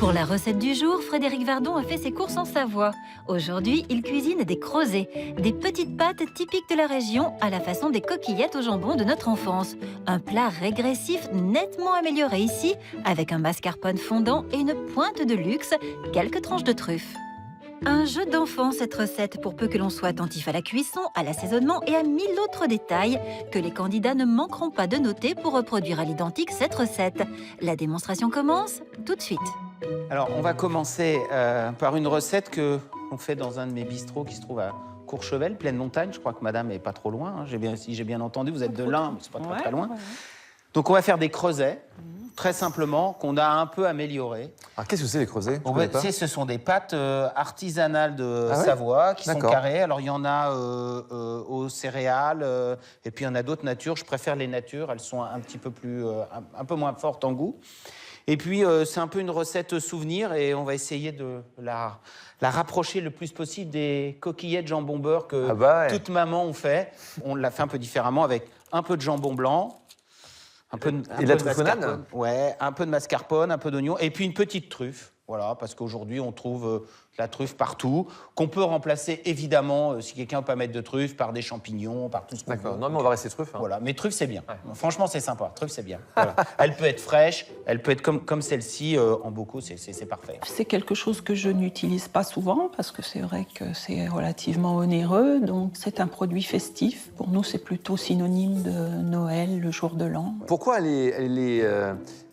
Pour la recette du jour, Frédéric Verdon a fait ses courses en Savoie. Aujourd'hui, il cuisine des crozets, des petites pâtes typiques de la région à la façon des coquillettes au jambon de notre enfance. Un plat régressif nettement amélioré ici, avec un mascarpone fondant et une pointe de luxe, quelques tranches de truffes. Un jeu d'enfant, cette recette, pour peu que l'on soit attentif à la cuisson, à l'assaisonnement et à 1000 autres détails que les candidats ne manqueront pas de noter pour reproduire à l'identique cette recette. La démonstration commence tout de suite. Alors, on va commencer par une recette qu'on fait dans un de mes bistrots qui se trouve à Courchevel, pleine montagne. Je crois que madame n'est pas trop loin. Hein. Si j'ai bien entendu, vous êtes de l'Ain, mais c'est pas très loin. Ouais. Donc, on va faire des creusets, très simplement, qu'on a un peu améliorés. Alors, qu'est-ce que c'est les creusets? Ce sont des pâtes artisanales de Savoie qui sont carrées. Alors, il y en a aux céréales et puis il y en a d'autres natures. Je préfère les natures. Elles sont un petit peu plus, un peu moins fortes en goût. Et puis, c'est un peu une recette souvenir et on va essayer de la rapprocher le plus possible des coquillettes jambon beurre que toute maman ont fait. On l'a fait un peu différemment avec un peu de jambon blanc, un peu de mascarpone. Ouais, un peu de mascarpone, un peu d'oignon et puis une petite truffe. Voilà, parce qu'aujourd'hui, on trouve la truffe partout, qu'on peut remplacer, évidemment, si quelqu'un ne veut pas mettre de truffe, par des champignons, par tout ce qu'on veut. D'accord, non, mais on va rester truffe. Hein. Voilà, mais truffe, c'est bien. Ouais. Franchement, c'est sympa. Truffe, c'est bien. Voilà. Elle peut être fraîche, elle peut être comme celle-ci, en bocaux, c'est parfait. C'est quelque chose que je n'utilise pas souvent, parce que c'est vrai que c'est relativement onéreux, donc c'est un produit festif. Pour nous, c'est plutôt synonyme de Noël, le jour de l'an. Pourquoi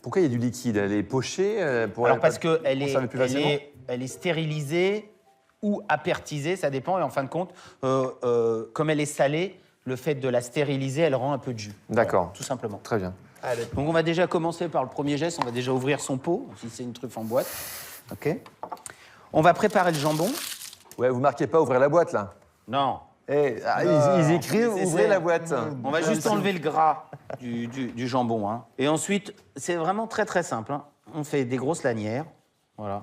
pourquoi il y a du liquide? Elle est pochée Alors parce qu'elle est stérilisée ou apertisée, ça dépend. Et en fin de compte, comme elle est salée, le fait de la stériliser, elle rend un peu de jus. D'accord. Voilà, tout simplement. Très bien. Allez. Donc on va déjà commencer par le premier geste. On va déjà ouvrir son pot, si c'est une truffe en boîte. OK. On va préparer le jambon. Ouais, vous marquez pas ouvrir la boîte, là? Non. Ils écrivent ouvrez la boîte. On va juste enlever le gras du jambon. Hein. Et ensuite, c'est vraiment très très simple. Hein. On fait des grosses lanières. Voilà.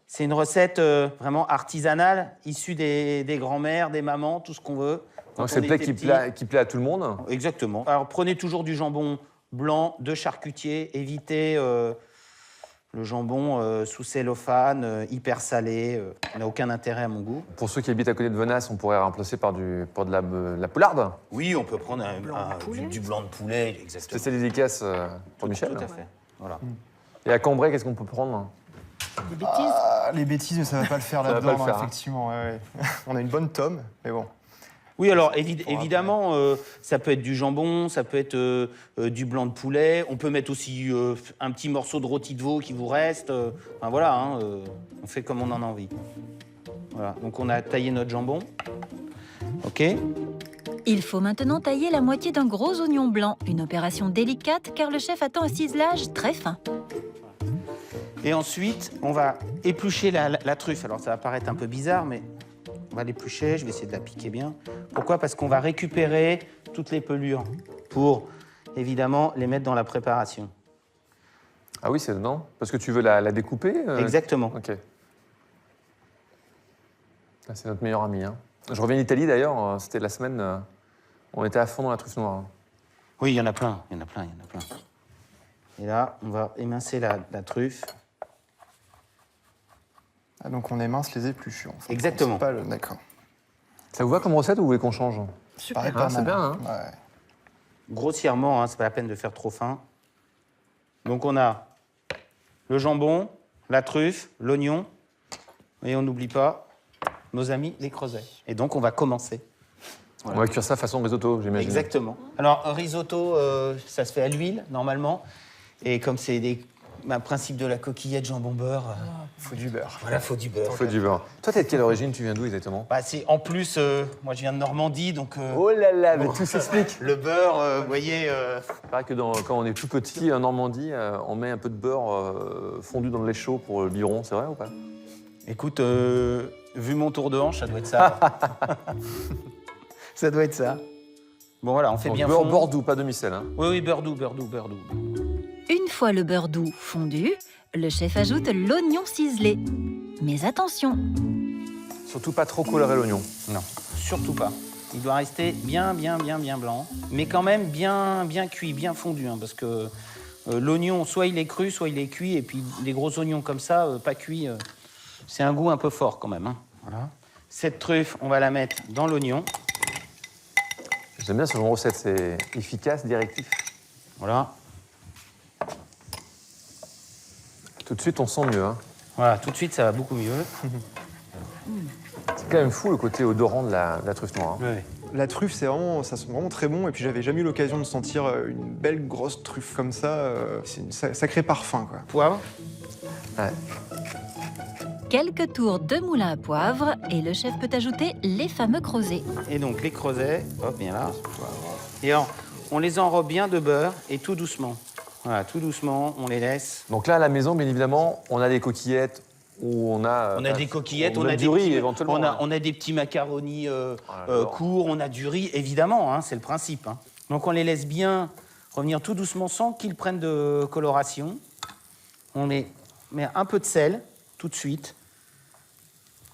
C'est une recette vraiment artisanale, issue des grands-mères, des mamans, tout ce qu'on veut. Donc c'est le plat qui plaît à tout le monde? Exactement. Alors prenez toujours du jambon blanc de charcutier. Évitez le jambon sous cellophane, hyper salé. n'a aucun intérêt à mon goût. Pour ceux qui habitent à côté de Venasse, on pourrait remplacer par de la poularde? Oui, on peut prendre du blanc de poulet, exactement. C'est dédicace pour Michel? Tout à fait. Voilà. Et à Cambrai, qu'est-ce qu'on peut prendre? Des bêtises. Les bêtises, mais ça va pas le faire là-dedans, effectivement. Ouais. On a une bonne tome, mais bon. Oui, alors évidemment, ça peut être du jambon, ça peut être du blanc de poulet. On peut mettre aussi un petit morceau de rôti de veau qui vous reste. Enfin, voilà, hein, on fait comme on en a envie. Voilà, donc on a taillé notre jambon. OK. Il faut maintenant tailler la moitié d'un gros oignon blanc. Une opération délicate car le chef attend un ciselage très fin. Et ensuite, on va éplucher la truffe. Alors ça va paraître un peu bizarre, mais on va l'éplucher, je vais essayer de la piquer bien. Pourquoi? Parce qu'on va récupérer toutes les pelures pour, évidemment, les mettre dans la préparation. Ah oui, c'est dedans? Parce que tu veux la découper? Exactement. OK. C'est notre meilleur ami. Hein. Je reviens d'Italie, d'ailleurs. C'était la semaine... on était à fond dans la truffe noire. Oui, il y en a plein. Et là, on va émincer la truffe. Ah, donc on émince les épluchures. En fait. Exactement. D'accord. Ça vous va comme recette ou vous voulez qu'on change? Super. C'est bien, hein? Ouais. Grossièrement, hein, c'est pas la peine de faire trop fin. Donc on a le jambon, la truffe, l'oignon, et on n'oublie pas nos amis les creusets. Et donc on va commencer. Voilà. On va cuire ça façon risotto, j'imagine. Exactement. Alors un risotto, ça se fait à l'huile normalement, et comme c'est un principe de la coquillette jambon beurre. Faut du beurre. Voilà, faut du beurre. Faut du beurre. Toi, t'es de quelle origine? Tu viens d'où exactement? C'est en plus, moi je viens de Normandie, donc. Oh là là, mais tout s'explique. Le beurre, vous voyez. C'est vrai que quand on est tout petit en Normandie, on met un peu de beurre fondu dans le lait chaud pour le biberon, c'est vrai ou pas? Écoute, vu mon tour de hanche, ça doit être ça. Ça doit être ça. Bon voilà, on fait donc, bien beurre fondre. beurre doux, pas demi-sel. Hein. Oui, beurre doux. Une fois le beurre doux fondu, le chef ajoute l'oignon ciselé. Mais attention, Surtout pas trop colorer l'oignon. Non, surtout pas. Il doit rester bien blanc, mais quand même bien cuit, bien fondu, hein, parce que L'oignon, soit il est cru, soit il est cuit. Et puis les gros oignons comme ça, pas cuits, c'est un goût un peu fort quand même. Hein. Voilà. Cette truffe, on va la mettre dans l'oignon. J'aime bien ce genre de recette, c'est efficace, directif. Voilà. Tout de suite, on sent mieux. Hein. Voilà, tout de suite, ça va beaucoup mieux. C'est quand même fou le côté odorant de la truffe noire. Hein. Ouais. La truffe, ça sent vraiment très bon. Et puis, j'avais jamais eu l'occasion de sentir une belle grosse truffe comme ça. C'est un sacré parfum, quoi. Poivre. Ouais. Quelques tours de moulin à poivre et le chef peut ajouter les fameux creusets. Et donc les creusets, hop, bien là. Et alors, on les enrobe bien de beurre et tout doucement. Voilà, tout doucement, on les laisse. Donc là, à la maison, bien évidemment, on a des coquillettes où on a... On a des coquillettes, on a du riz, éventuellement. On a des petits macaronis courts, on a du riz, évidemment, hein, c'est le principe. Hein. Donc on les laisse bien revenir tout doucement sans qu'ils prennent de coloration. On les met un peu de sel tout de suite.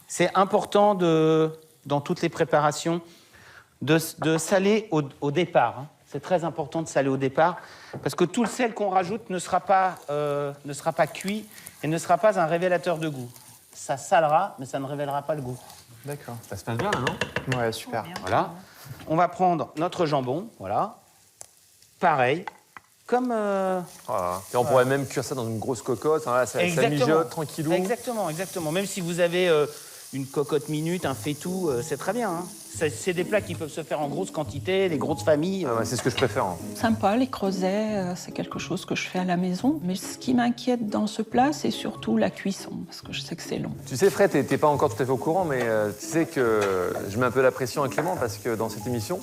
C'est important, dans toutes les préparations, de saler au départ. Hein. C'est très important de saler au départ, parce que tout le sel qu'on rajoute ne sera pas cuit et ne sera pas un révélateur de goût. Ça salera, mais ça ne révélera pas le goût. D'accord. Ça se passe bien, là, non? Ouais, super. Voilà. On va prendre notre jambon, voilà. Pareil, comme... Voilà. Et on pourrait même cuire ça dans une grosse cocotte. Hein, là, ça mijote tranquillou. Exactement, exactement. Même si vous avez une cocotte minute, un faitout, c'est très bien. Hein. C'est des plats qui peuvent se faire en grosse quantité, des grosses familles. Ah ouais, c'est ce que je préfère. Hein. Sympa, les creusets, c'est quelque chose que je fais à la maison. Mais ce qui m'inquiète dans ce plat, c'est surtout la cuisson, parce que je sais que c'est long. Tu sais, Fred, t'es pas encore tout à fait au courant, mais tu sais que je mets un peu la pression à Clément, parce que dans cette émission,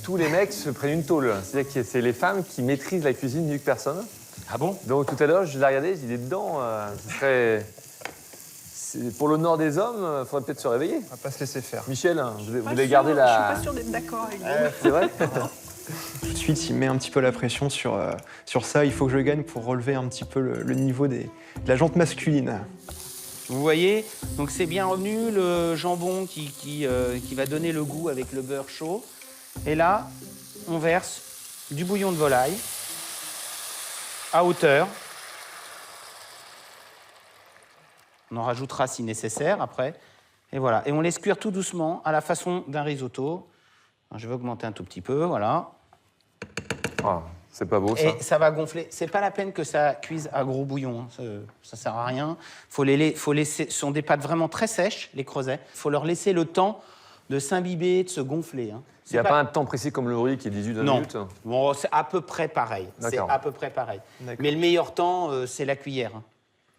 tous les mecs se prennent une tôle. C'est-à-dire que c'est les femmes qui maîtrisent la cuisine mieux que personne. Ah bon? Donc tout à l'heure, je l'ai regardé, j'ai dit dedans, ce serait... Pour l'honneur des hommes, il faudrait peut-être se réveiller. On va pas se laisser faire. Michel, vous voulez garder la... Je suis pas sûre d'être d'accord avec vous. C'est vrai? Tout de suite, il met un petit peu la pression sur ça. Il faut que je gagne pour relever un petit peu le niveau de la jante masculine. Vous voyez, donc c'est bien revenu, le jambon qui va donner le goût avec le beurre chaud. Et là, on verse du bouillon de volaille à hauteur. On en rajoutera si nécessaire après. Et voilà. Et on laisse cuire tout doucement à la façon d'un risotto. Alors, je vais augmenter un tout petit peu, voilà. Ah, c'est pas beau, ça. Et ça va gonfler. C'est pas la peine que ça cuise à gros bouillon. Hein. Ça sert à rien. Faut laisser. Ce sont des pâtes vraiment très sèches, les creusets. Il faut leur laisser le temps de s'imbiber, de se gonfler. Hein. Il n'y a pas un temps précis comme le riz qui est 18 minutes? Non. Bon, c'est à peu près pareil. C'est à peu près pareil. Mais le meilleur temps, c'est la cuillère. Hein.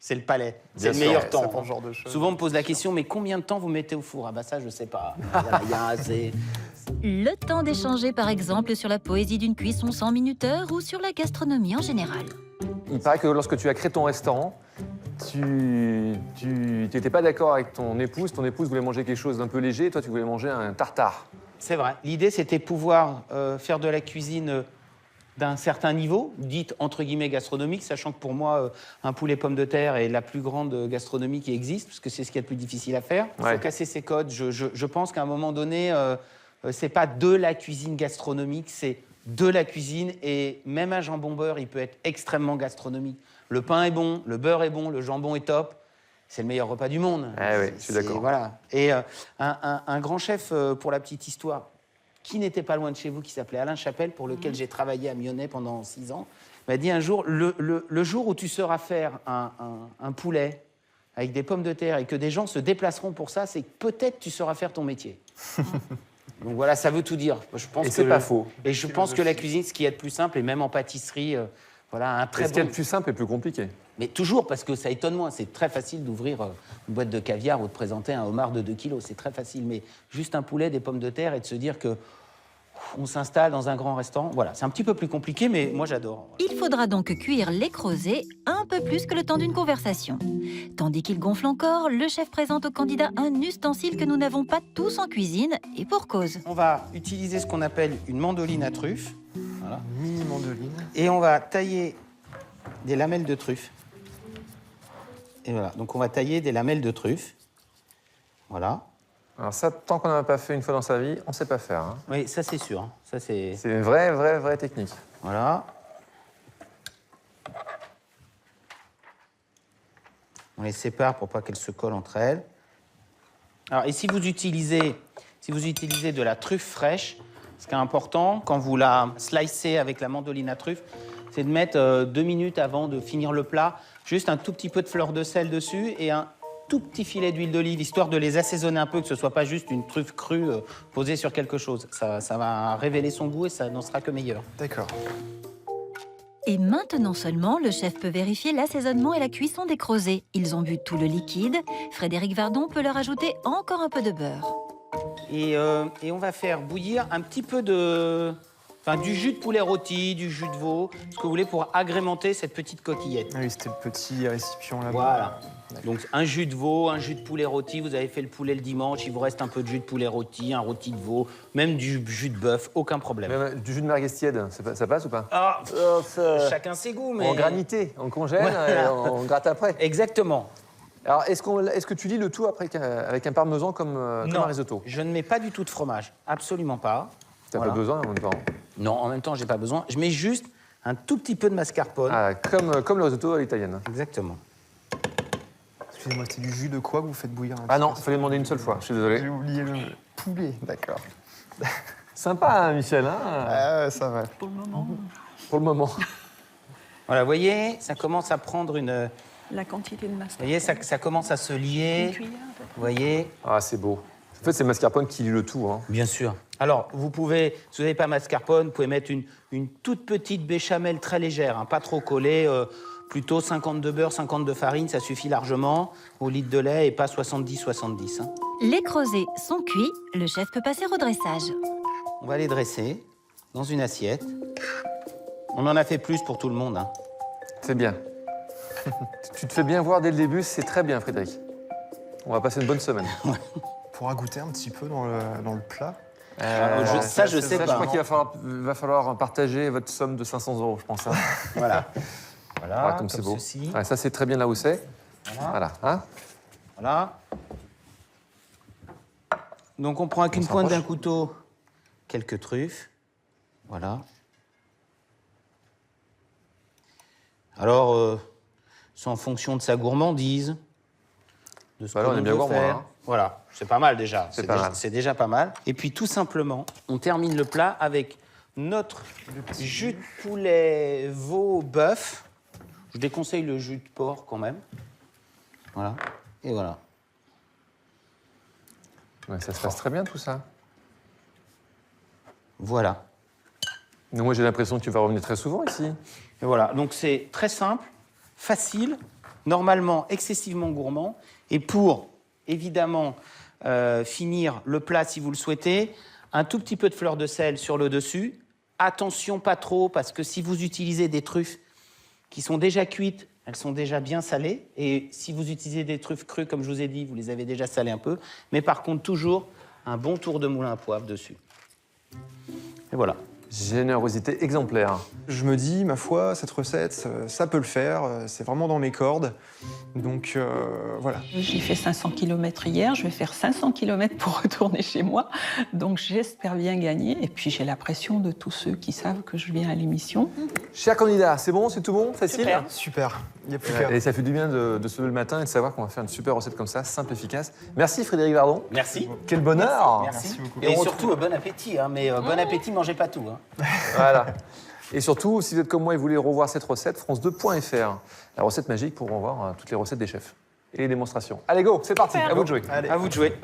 C'est le palais. C'est le meilleur temps. Pour ce genre de choses. Souvent, on me pose la question, mais combien de temps vous mettez au four? Ah bah ça, je sais pas. Le temps d'échanger par exemple sur la poésie d'une cuisson 100 minuteurs ou sur la gastronomie en général. Il paraît que lorsque tu as créé ton restaurant, tu n'étais pas d'accord avec ton épouse. Ton épouse voulait manger quelque chose d'un peu léger et toi, tu voulais manger un tartare. C'est vrai. L'idée, c'était pouvoir faire de la cuisine d'un certain niveau, dite entre guillemets gastronomique, sachant que pour moi, un poulet pomme de terre est la plus grande gastronomie qui existe, parce que c'est ce qu'il y a de plus difficile à faire. Il faut casser ses codes. Je pense qu'à un moment donné, c'est pas de la cuisine gastronomique, c'est de la cuisine. Et même un jambon beurre, il peut être extrêmement gastronomique. Le pain est bon, le beurre est bon, le jambon est top. C'est le meilleur repas du monde. Ah oui, je suis d'accord. Voilà. Et un grand chef, pour la petite histoire, qui n'était pas loin de chez vous, qui s'appelait Alain Chapelle, pour lequel j'ai travaillé à Mionnay pendant 6 ans, m'a dit un jour, le jour où tu sauras faire un poulet avec des pommes de terre et que des gens se déplaceront pour ça, c'est que peut-être tu sauras faire ton métier. Donc voilà, ça veut tout dire. Je pense et c'est pas faux. Et je pense que la cuisine, ce qui est le plus simple, et même en pâtisserie, voilà, un très bon... Ce qui est le plus simple est plus compliqué. Mais toujours, parce que ça étonne moins. C'est très facile d'ouvrir une boîte de caviar ou de présenter un homard de 2 kilos. C'est très facile. Mais juste un poulet, des pommes de terre et de se dire que on s'installe dans un grand restaurant. Voilà, c'est un petit peu plus compliqué, mais moi j'adore. Il faudra donc cuire les creusets un peu plus que le temps d'une conversation. Tandis qu'il gonfle encore, le chef présente au candidat un ustensile que nous n'avons pas tous en cuisine, et pour cause. On va utiliser ce qu'on appelle une mandoline à truffe. Voilà. Mini mandoline. Et on va tailler des lamelles de truffe. Et voilà, donc on va tailler des lamelles de truffe. Voilà. Alors ça, tant qu'on n'en a pas fait une fois dans sa vie, on ne sait pas faire. Hein. Oui, ça c'est sûr. Ça, c'est une vraie technique. Voilà. On les sépare pour pas qu'elles se collent entre elles. Alors, et si vous utilisez de la truffe fraîche, ce qui est important, quand vous la slicez avec la mandoline à truffe, c'est de mettre 2 minutes avant de finir le plat, juste un tout petit peu de fleur de sel dessus et un tout petit filet d'huile d'olive, histoire de les assaisonner un peu, que ce ne soit pas juste une truffe crue posée sur quelque chose. Ça va révéler son goût et ça n'en sera que meilleur. D'accord. Et maintenant seulement, le chef peut vérifier l'assaisonnement et la cuisson des crozets. Ils ont bu tout le liquide. Frédéric Vardon peut leur ajouter encore un peu de beurre. Et on va faire bouillir un petit peu du jus de poulet rôti, du jus de veau, ce que vous voulez pour agrémenter cette petite coquillette. Ah oui, c'était le petit récipient là-bas. Voilà. Donc un jus de veau, un jus de poulet rôti. Vous avez fait le poulet le dimanche, il vous reste un peu de jus de poulet rôti, un rôti de veau, même du jus de bœuf, aucun problème. Même du jus de merguez tiède, ça passe ou pas? Ah, chacun ses goûts, mais... En granité, on congèle et on gratte après. Exactement. Alors, est-ce que tu lis le tout après avec un parmesan comme un risotto? Je ne mets pas du tout de fromage, absolument pas. T'as pas besoin en même temps? Non, en même temps, j'ai pas besoin. Je mets juste un tout petit peu de mascarpone. Ah, comme le risotto à l'italienne. Exactement. Excusez-moi, c'est du jus de quoi que vous faites bouillir? Ah non, il fallait demander une seule fois, je suis désolé. J'ai oublié le poulet, d'accord. Sympa, hein, Michel, hein? Ah, ça va. Pour le moment, Pour le moment. Voilà, vous voyez, ça commence à prendre une... la quantité de mascarpone. Vous voyez, ça commence à se lier. Une cuillère, à peu près. Vous voyez? Ah, c'est beau. En fait, c'est mascarpone qui lit le tout, hein. Bien sûr. Alors, vous pouvez, si vous n'avez pas mascarpone, vous pouvez mettre une toute petite béchamel très légère, hein, pas trop collée, plutôt 50 de beurre, 50 de farine, ça suffit largement, au litre de lait et pas 70-70. Hein. Les crozets sont cuits, le chef peut passer au dressage. On va les dresser dans une assiette. On en a fait plus pour tout le monde. Hein. C'est bien. Tu te fais bien voir dès le début, c'est très bien, Frédéric. On va passer une bonne semaine. On pourra goûter un petit peu dans le plat. Je sais Je pas. crois qu'il va falloir partager votre somme de 500 €, je pense. Hein. Voilà. Voilà, Comme c'est beau. ceci. Ouais, ça, c'est très bien là où c'est. Voilà. Hein. Voilà. Donc, on prend avec une pointe d'un couteau quelques truffes. Voilà. Alors, c'est en fonction de sa gourmandise, de ce que on est l'on bien veut gourmand, faire. hein. Voilà, c'est pas mal déjà. C'est C'est déjà pas mal. Et puis, tout simplement, on termine le plat avec notre jus de poulet veau bœuf. Je déconseille le jus de porc quand même. Voilà. Et voilà. Ouais, ça se passe très bien, tout ça. Voilà. Mais moi, j'ai l'impression que tu vas revenir très souvent ici. Et voilà. Donc, c'est très simple, facile, normalement excessivement gourmand. Et pour, évidemment, finir le plat si vous le souhaitez, un tout petit peu de fleur de sel sur le dessus. Attention, pas trop, parce que si vous utilisez des truffes qui sont déjà cuites, elles sont déjà bien salées. Et si vous utilisez des truffes crues, comme je vous ai dit, vous les avez déjà salées un peu. Mais par contre, toujours un bon tour de moulin à poivre dessus. Et voilà. Générosité exemplaire. Je me dis, ma foi, cette recette, ça peut le faire, c'est vraiment dans mes cordes. Donc voilà. J'ai fait 500 km hier, je vais faire 500 km pour retourner chez moi. Donc j'espère bien gagner. Et puis j'ai la pression de tous ceux qui savent que je viens à l'émission. Cher candidat, c'est bon, c'est tout bon, facile? Super, il n'y a plus qu'à. Et ça fait du bien de se lever le matin et de savoir qu'on va faire une super recette comme ça, simple, efficace. Merci Frédéric Vardon. Merci. Quel bonheur. Merci. beaucoup. Et surtout, bon appétit. Hein, mais bon appétit, mangez pas tout. Hein. Voilà. Et surtout, si vous êtes comme moi et vous voulez revoir cette recette, france2.fr, la recette magique pour revoir toutes les recettes des chefs et les démonstrations. Allez, go, c'est parti, à vous de jouer. Allez. À vous de jouer.